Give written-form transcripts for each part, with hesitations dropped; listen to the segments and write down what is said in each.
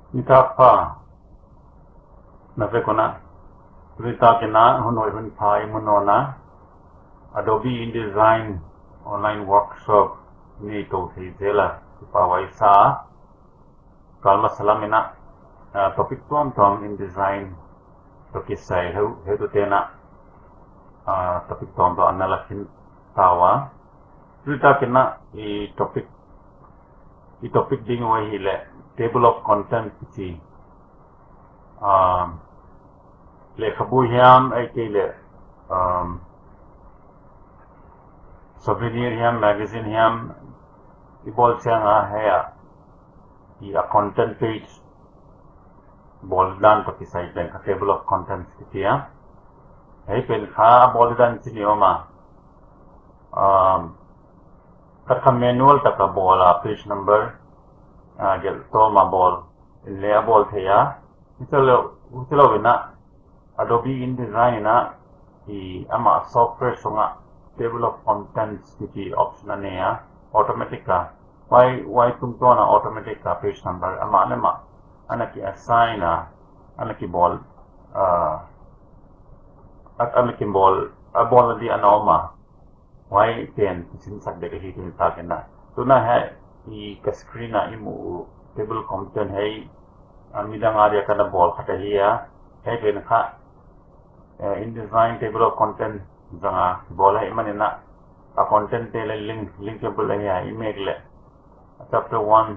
Itapa Navekona Rita Kena Honoi Hunpai Munona Adobe InDesign online workshop ni to Zela Pawaisa Kalma Salamina topic tom InDesign Tokisai Hedu Tena topic tom to Analakin Tawa Rita Kena topic ding wahile table of content si le khabu hiam ai ke le souvenir hiam magazine hiam ibol changa hai a content page boldan to site bank table of contents ki ya hai pen kha boldan si nioma ka manual ta ka bola page number gel to ma bol le bol theya utalo wina Adobe InDesign na ama software songa table of contents ki option ane ya automatic ka why tum to na automatic ka page number ama anama anaki assign anaki bol at anaki bol bol di anoma why ten sin sak de hi tin ta kena to na hai ka screen na imu table content hai amidang area kana bol khata hi ya hai ben kha InDesign table of content janga bol hai manina a content te linkable hai image le chapter 1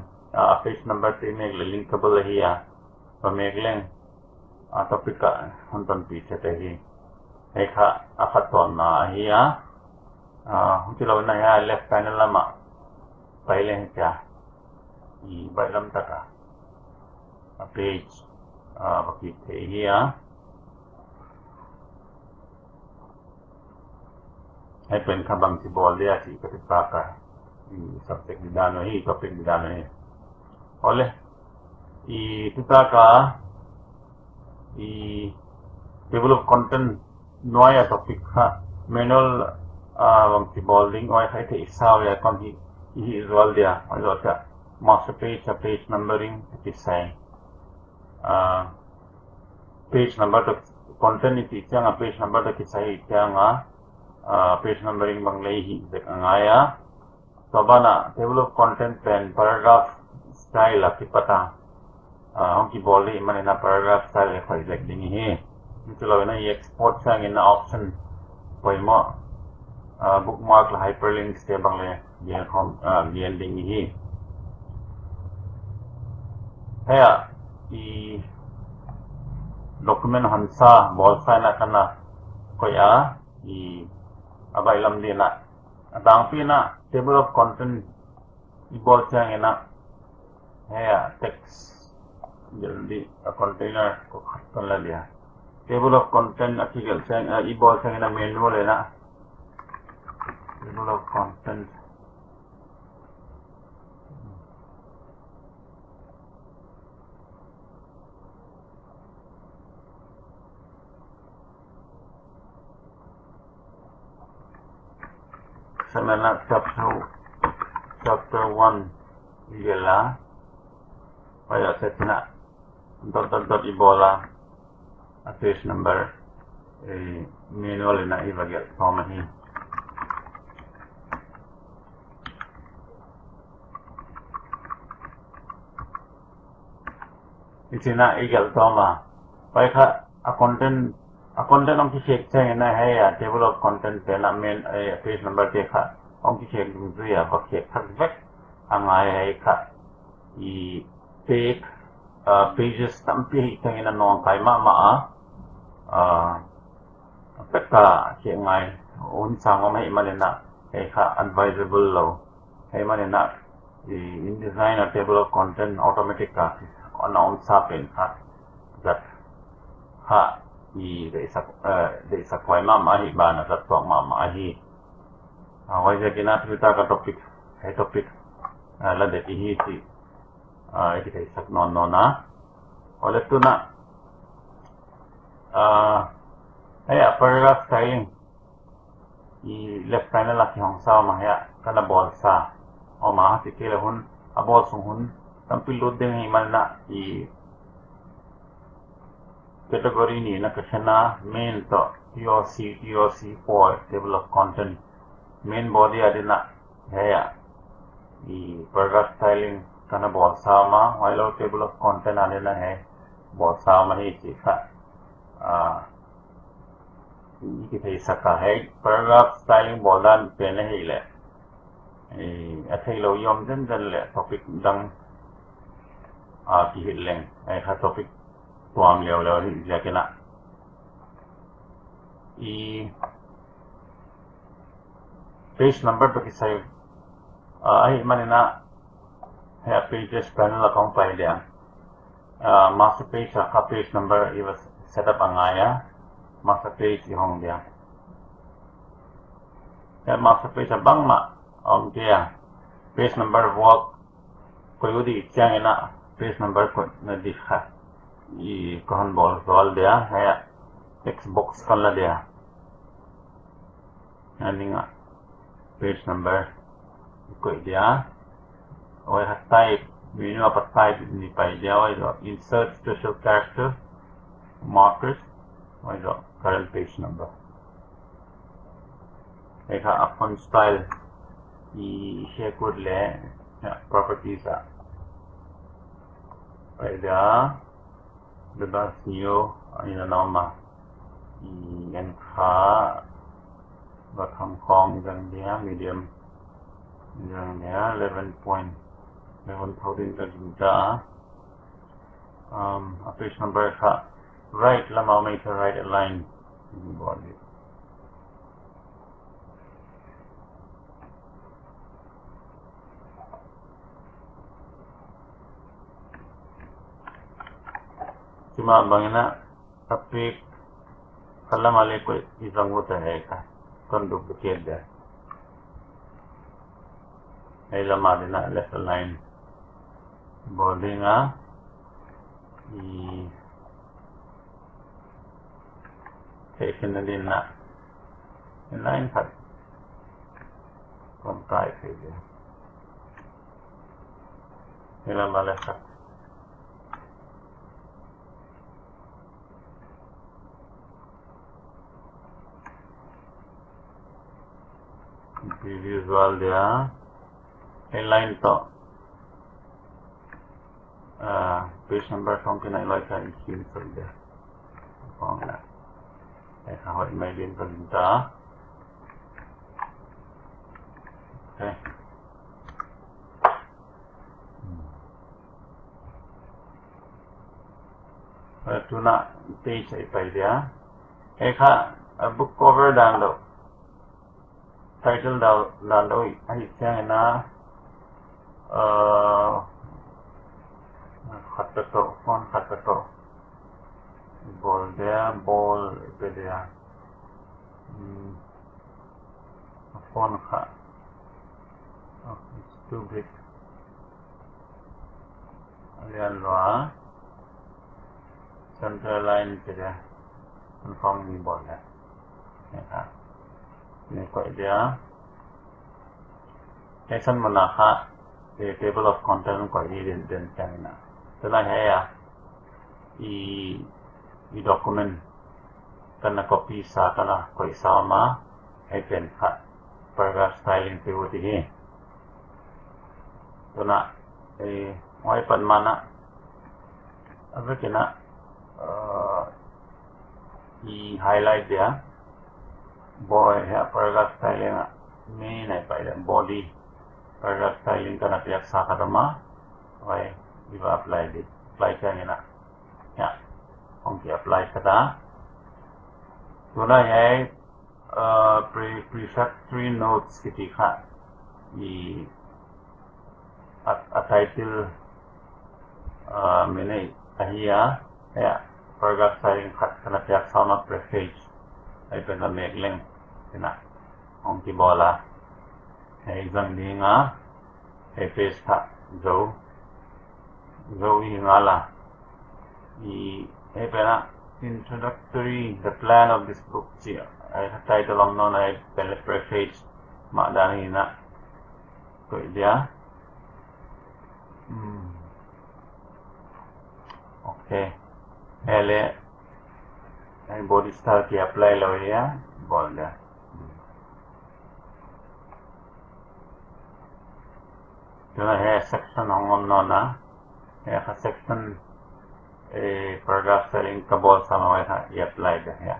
page number te image le linkable hai ya image leng topic ka hunton pi se te hi hai kha akhaton na hi ya hutilo na ya left panel lama paile hai kya I bailam taka page baki the hi ya hai pen khabang si bol dia si ketika ka subject didano hi topic didano hi oleh kita ka table of content noya topic ha manual bang si bolding oi khai the isaw ya kon hi visual dia oi ta master page numbering kisai page number to content iti changa page number to kisai changa page numbering bang lei hi dek angaya sabana table of content pen paragraph style akipata hong ki bolli manena paragraph style khoi lek ding hi mitulo na export sang in option poimo bookmark la hyperlink ste bang le yen hom yen ding hi haya document hansa bol sign kana koya abai lam dina dang pina table of content bol chang ena haya text jaldi container ko khaton la dia table of content article chang bol chang ena manual ena table of content Samana chapter 1 gela aya setna dot ibola page number manual na ibagel tomahi itina igel toma pai kha a content ong ki check chang na hai ya table of content pe na main page number te kha ong ki check dung zu ya ba check thak vek angai hai kha take pages tampi chang na nong kai ma pekka che ngai un sang om hai manena hai kha advisable lo hai manena InDesign table of content automatic ka on sa pen kha that ha de sa kwai ma hi ba na tat ma hi wai je kina trita ka topic hai topic la de hi ti ai ke sak non na ole tu na hai paragraph styling left panel la ki hong sa ma ya kana bol sa o ma ti ke le hun a bol sung hun tam pi lo de hi man na category ni na kashana main to TOC4 table of content main body adina haya the paragraph styling kana bol sama while table of content adina hai bol sama hi chika ki thai saka hai paragraph styling bolan pe na hi le athai lo yom den le topic dang ki hitleng ai kha topic tuam leo hi jakena page number to kisai ai manina hai pages panel account pai dia master page ka page number it was set up angaya master page hong dia master page bang ma dia page number work ko di changena page number ko na dikha kon bol sol dia hai text box kan la dia aninga page number ko dia oi ha type menu apa type ni pai dia oi do insert special character markers oi do current page number eka font style share code le properties oi dia bebas new ina nama yang kha và thằng con gần dia medium gần dia 11,000 juta page number kha right lama mai to right align body cuma bangina tapi kalau malah kau isang muta hai ka kon duplicate dia ai lama dina left align bolding section dina align khat kon try ke dia ai lama left visual dia headline to page number không cái này loại cái in phần dia còn là để hỏi mấy bên phần đó okay tuna page ai pai dia kha book cover download title down doi ai chang na khattato font khattato bol pe dia font kha it's too big alian loa center line pe dia font ni bol ya ini kok dia section mana kha table of content ko dan changna setelah ya i document kana copy sa kana ko sama ai pen kha paragraph styling pe wo hi tuna oi pan mana apa kena i highlight dia boy ya paragraph styling main ai pai body paragraph styling kana piak sa kadama oi iba apply dit apply changena ya ong apply kada tuna hai prefatory notes kiti kha a title mene ahia ya paragraph styling khat kana piak sama preface ai pen make link ina ong ki bola ai zang dinga ai face kha zo hi ngala ai pena introductory the plan of this book chi ai title ang non ai pen preface ma dani na ko dia okay ele body style ki apply lo ya bol dia tuna hai section hong no na hai section paragraph styling ka bol sama wai ha i apply dia ya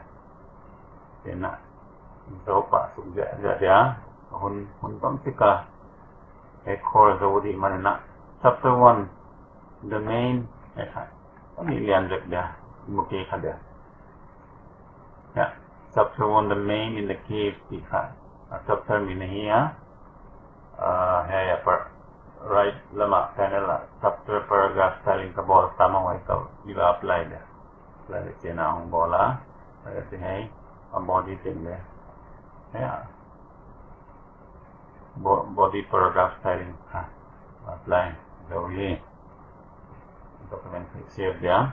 tena so pa sugja dia hun pam sika hai core zawdi manina chapter 1 the main hai ni lian jek dia muki kha dia ya chapter 1 the main in the cave ki kha chapter mi nahi ya hai ya par right lama panel chapter paragraph styling ka bol sama wai ka ila apply dia apply le chena hong bola ai hai body thing le ya body paragraph styling ha apply dawli document save dia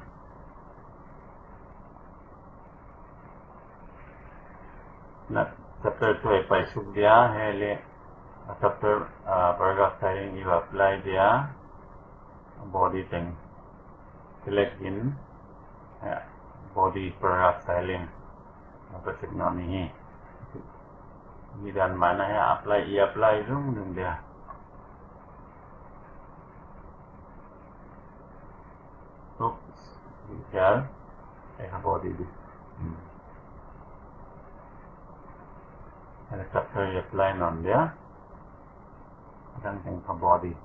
na chapter 2 pai suk dia hai le chapter paragraph styling you apply dia body thing select in body paragraph styling apa signal ni dan mana ya apply zoom dong dia oops ya body di ada chapter apply non dia dan thing for body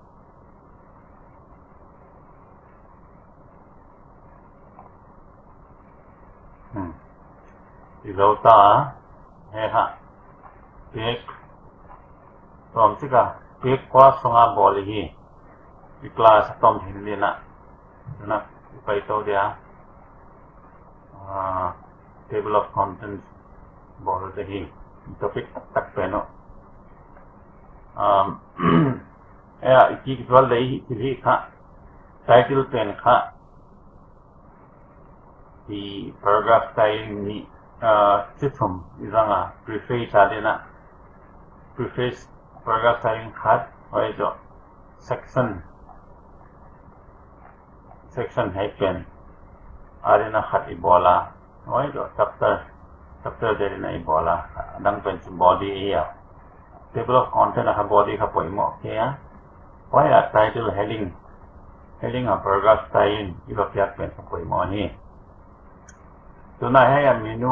ilauta hai ha एक तो हमसे का एक class संगा बोल ही class तम हिंदी ना पाई तो दिया टेबल ऑफ कंटेंट्स बोल ही टॉपिक तक पेनो या इकी वाल दे ही खा टाइटल पेन खा the paragraph styling ni चिथुम इजांगा preface आदेना preface paragraph styling khat hoy jo section hai pen arena khat i bola hoy jo chapter deri na i bola dang pen body ya table of content ha body kha poimo ke ya hoy a title heading a paragraph styling iba pyak pen poimo ni tuna hai menu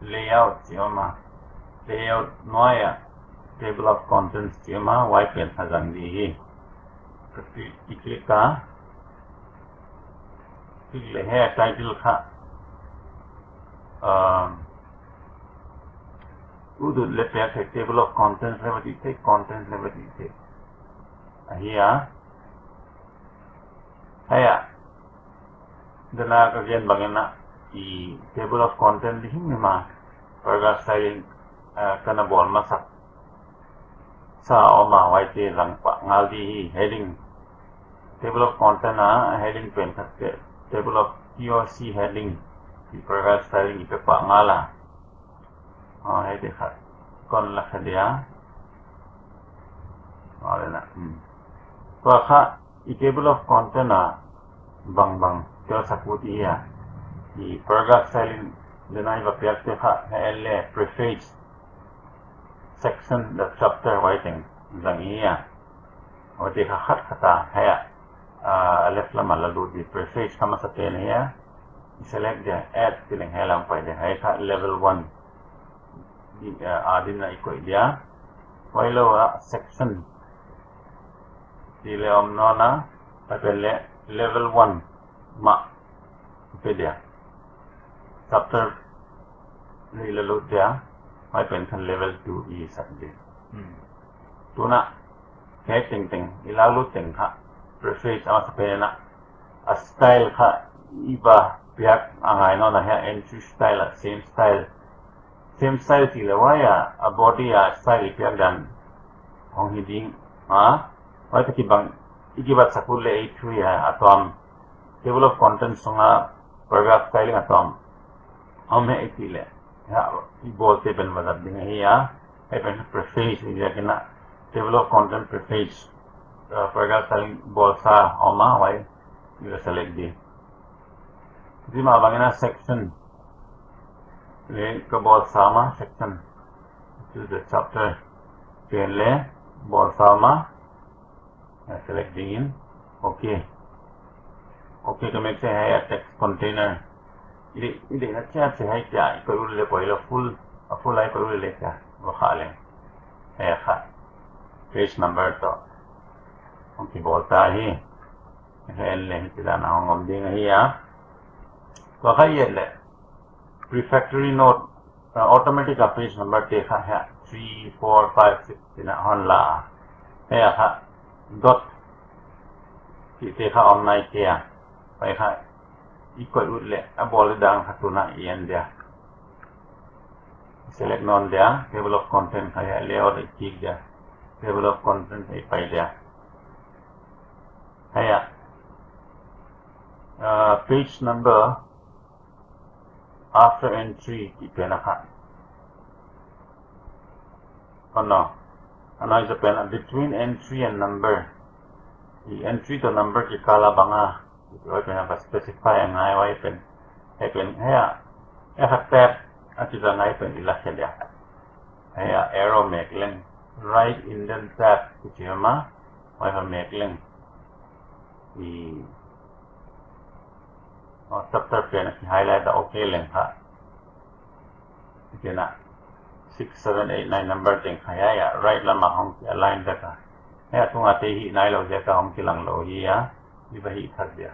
layout chioma layout noya table of contents chioma white pen hazang di hi click ka click le hai title kha udu le pek table of contents le bati the contents le bati the here haya dana ka gen bangena i table of content lihin ma paragraph styling kana bol masak sa oma waite lang pa ngaldi heading table of content heading pen khatte table of POC heading di paragraph styling ipe pa ngala hai dekha kon la khadia na to kha i table of content bang kyo sakuti ya the paragraph styling denai va pyakte kha hele preface section the chapter writing zangiya ode kha khat khata haya left la malalu di preface kama sa pen ya select the add feeling helang pai de hai kha level 1 di adina iko dia wailo section di le omnona papelle level 1 ma pe dia chapter ni lalu dia mai pen than level 2 i sakde tuna kai ting ilalu ting kha preface ama sapena a style kha iba piak angai no na ha entry style same style ti lawaya a body style piak dan hong hiding wai ta ki bang ikibat sakul le 83 atom table of contents songa paragraph styling atom hame ikile ya i bolte ben madad ding hai ya ai pen preface ya kena table of content preface paragraph styling bolsa homa wai you select di ma bangena section le ka ball sama section to the chapter pen le ball sama selecting in okay ka make se hai text container ini na chat se hai kya ko le पहिला full ai ko le kya वो खा लें है खा page number तो उनकी बोलता ही है ले किदा ना हम देंगे या तो है ले prefatory note automatic page number देखा है 3 4 5 6 ना हन ला है खा dot की देखा online कियाไปค่ะอีกอุดเลยบอลดังขัตุนะเอียนเดีย select non dia table of content kaya layout klik dia table of content ay pai dia kaya page number after entry ipena ka ano is a pen between entry and number the entry to number ki kala banga ito ay pena specify ang ay pen tab at ito ngay pen ilasya dia kaya arrow make lang right indent tab ito ma may make lang chapter pen highlight the okay lang ha ito na 6 7 8 9 number ting kaya ya right lam hong align da ka kaya tung ate hi nai lo ja ka hong kilang lo hi ya di ba hi thak dia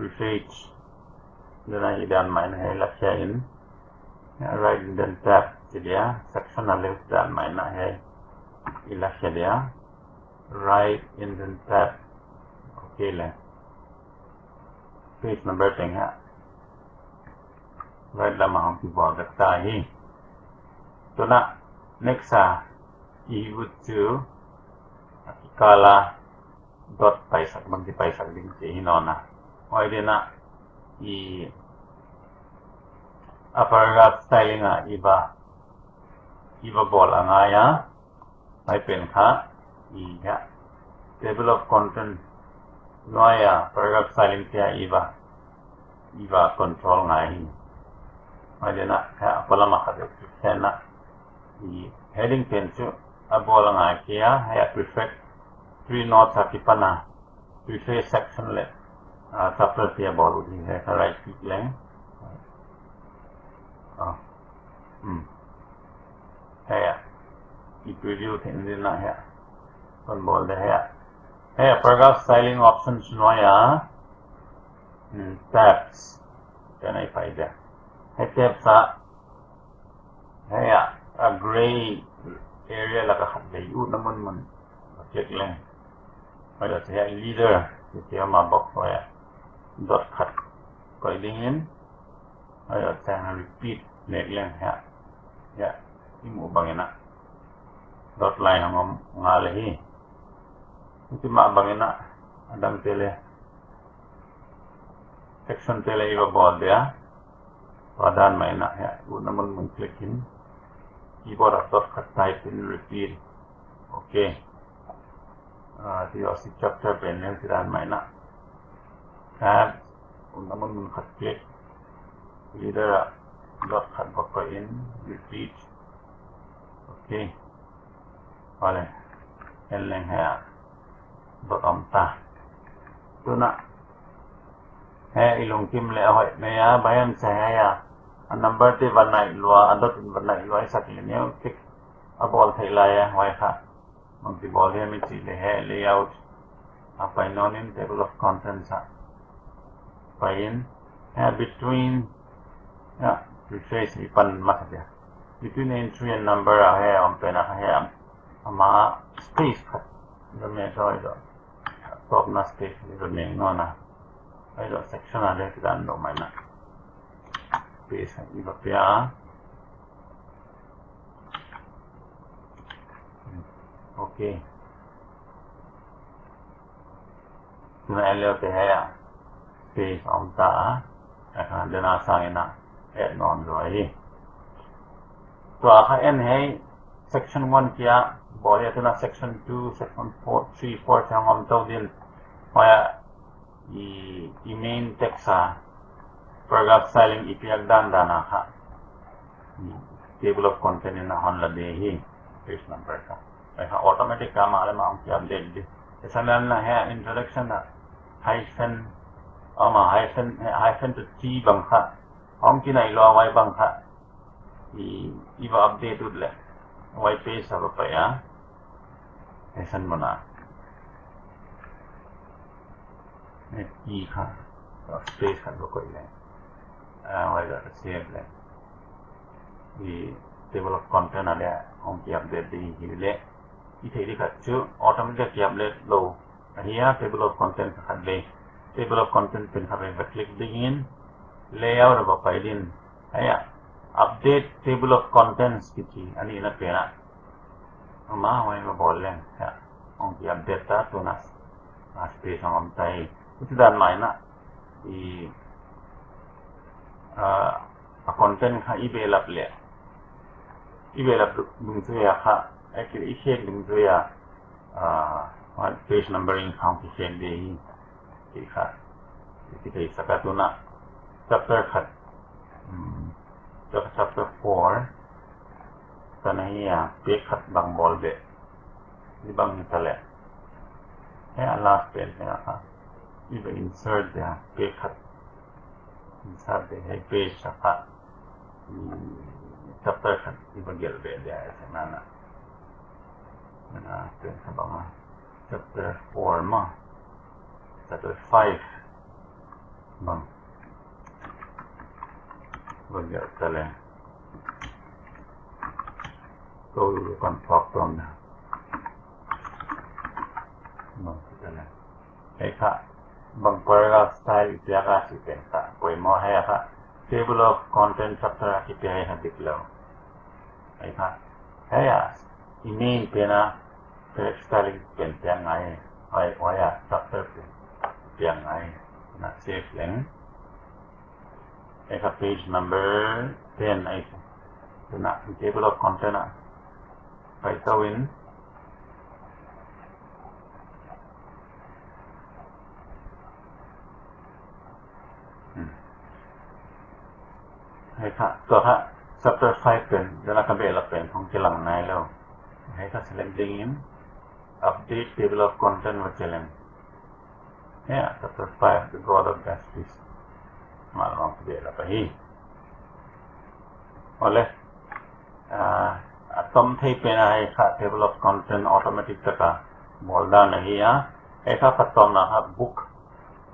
prefix dana hi dan main hai lakya in right indent tab dia section left dan main na hai ilakya dia right indent tab okay le page number ting ha right lam hong ki bo ta hi to na next would to kala dot paisak magdi paisak din si hinona o ide na paragraph styling iba bol angaya may pen ka table of content noya paragraph styling kaya iba control ngahi o ide na kaya pala makadescription na heading pen su abola nga kaya haya prefect 3 notes akipana preface section le chapter kaya bolu di hai right click lang haya preview hindi na haya kon bol de haya paragraph styling options noya tabs kana ipaida tabs haya a gray area laka khatlay naman check lang wala siya leader siya mabok ya dot khat koidingin ayo sa repeat neck lang ya imu bangena dot line ang ngalahi ito maabangena adang tele section tele iba bod ya padan may na ya naman mo clickin keyboard dot cut type in repeat okay the OC chapter panel siran may na tab naman mo cut click leader dot cut bako in repeat okay wala yan lang haya dot amta ito na haya ilong kim le ahoy maya bayan sa haya ang number te banai lua andot banai lua isa kilnya tik abol thailaya hoy kha magti bol he mi chile he layout apa inonin table of contents pain between preface ipan makya between entry and number hai am pena hai ama space khat me so ido top na space ido me no na ido section ale kidan do mai na space iba pia okay tuna ele te hai space amta dana sangena add non rồi to en hai section 1 kia boleh tu na section 2 section 4 3 4 sang om tau din kaya i main text paragraph styling ipiak dan dana ha table of content in hon la de hi page number ka ha automatic ka ma le ma ang update di sanan na ha introduction na hyphen ama hyphen to t bang kha ong ki nai lo wai bang kha iba update ud le wai page sa pa ya esan mana t kha space kan ko ile wai da save le di table of content ada ong ki update di ile ithei di kha chu automatic ki update lo here table of content kha le table of content pin kha ba click begin layout ba pai din aya update table of contents ki ani na pena ma wai ba bol le ya ong ki update ta tu na space ang tai itu dan mai na di content kha email up le email up dung chu ya kha actually ishen dung chu ya page numbering count ishen de hi kha ti kai sakatuna chapter khat chapter 4 tanaya page khat bang bol be di bang tale ya last page ya kha iba insert ya page khat insert de page kha chapter khat iba gel be dia sanana na ten sa bang chapter 4 ma chapter 5 bang bagya tale to kan fakton na bang tale ai kha bang paragraph style ya ka si pen ka koi mo hai kha table of content chapter ki pe hai diklo ai kha hai ya email pena text styling pen yang ai ai ya chapter yang ai na save link ai kha page number 10 ai na table of content na pai tawinให้ค่ะตัวค่ะ chapter 5 เป็นเดี๋ยวเราจะไปรับเป็นของที่หลังในแล้วให้ค่ะ selecting in update table of content ว่าจะเล่นเนี่ย chapter 5 the god of justice มาลองไปรับไปเอาเลยต้มที่เป็นอะไรค่ะ table of content automatic ตะกะบอลด้านนี้อ่ะให้ค่ะปัตตอมนะครับ book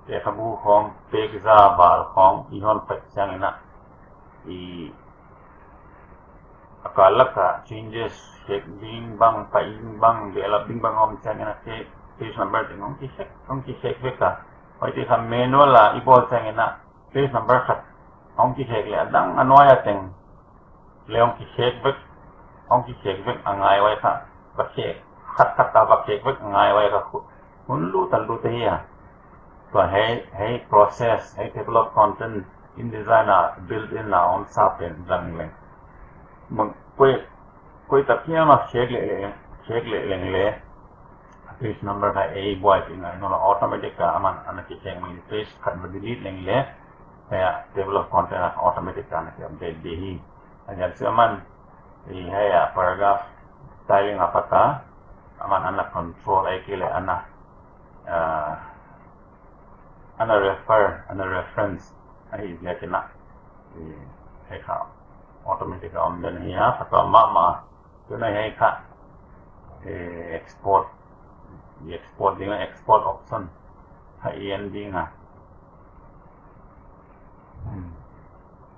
เจ้าบุกของเปกซาบาลของอีฮอนเฟกซังนะakala ka changes check ding bang paing bang developing bang om chang na ke page number ding ong ki check ve ka oi ti kham manual la i bol chang na page number khat ong ki check le dang anoya teng le ong ki check ve angai wai ka ba check khat ta ba check ve angai wai ka hun lu tan lu te ya to hey process hey table of content in designer built in now on sapen rang le mang koi tập kia mà check le page number ka a boy thing no automatic ka aman ana ki check me page kan delete leng le ya table of content automatic ka na update de hi ajan se aman ya paragraph styling apata aman ana control ai ki le ana reference ai dia kena hai kha automatic on den hiya pata ma tu nai hai kha export ding export option hai en ding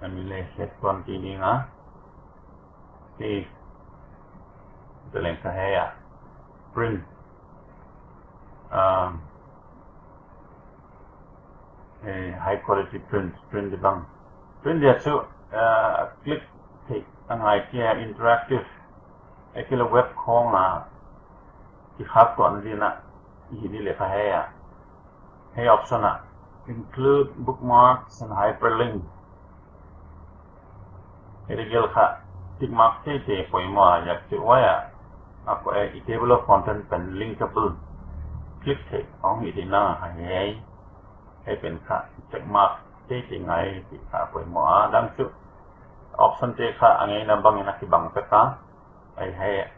ani le set kon ti ding ti tu len ka hai print high quality print di bang print dia so click thì angai kia interactive cái web khong ki khap kon din na hi ni le fa hey option include bookmarks and hyperlink gel kha tick mark te poi mo yak chu wa ya ako table of content pen linkable click the ong hi din na haiเป็นค่ะ check mark cái ngày thì phải mua đang chút option te kha angai na bang na ki bang ta ai hay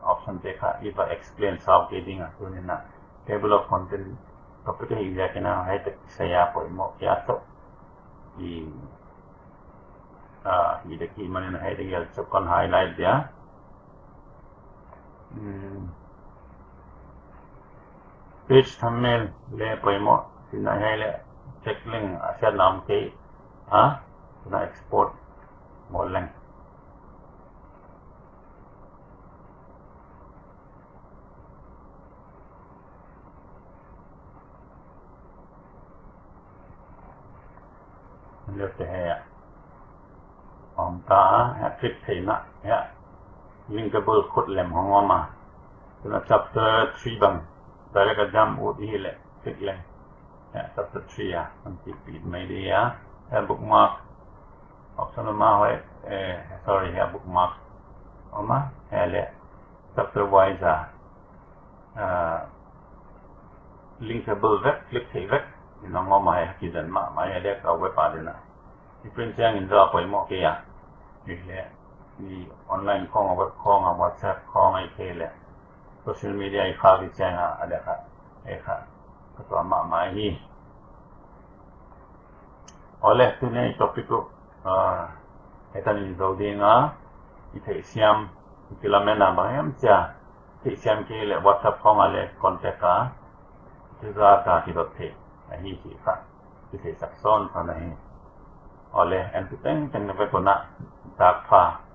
option te kha if I explain sao ke ding tu ni na table of content topic hi ja ke na hai tak saya poi mo ya to i hi de ki man na hai de yal chop kon highlight dia page thumbnail le poi mo sin na hai le check link asal nam ke na export mo lang le te hai ta click thấy na linkable code lem hong ma na chapter 3 bang dale ka jam ud hi le click lem chapter 3 an ti pi mai dia bookmark option ma hoy sorry bookmark oma le chapter wise linkable web click thấy web nó ngom ma ki dan ma le ka web pa de na different yang in ra poi mo ke di online kong web kong WhatsApp kong ai ke le social media ai kha di chang ada kha ka to ma mai hi ole tu ne topic ko eta ni do de nga i thei siam kilamena ba yam cha thei siam ke le WhatsApp kong ale contact ka tu ra ka ki dot the hi ki kha ki thei sak son pa na hi ole en tu teng teng ne ko na tak pha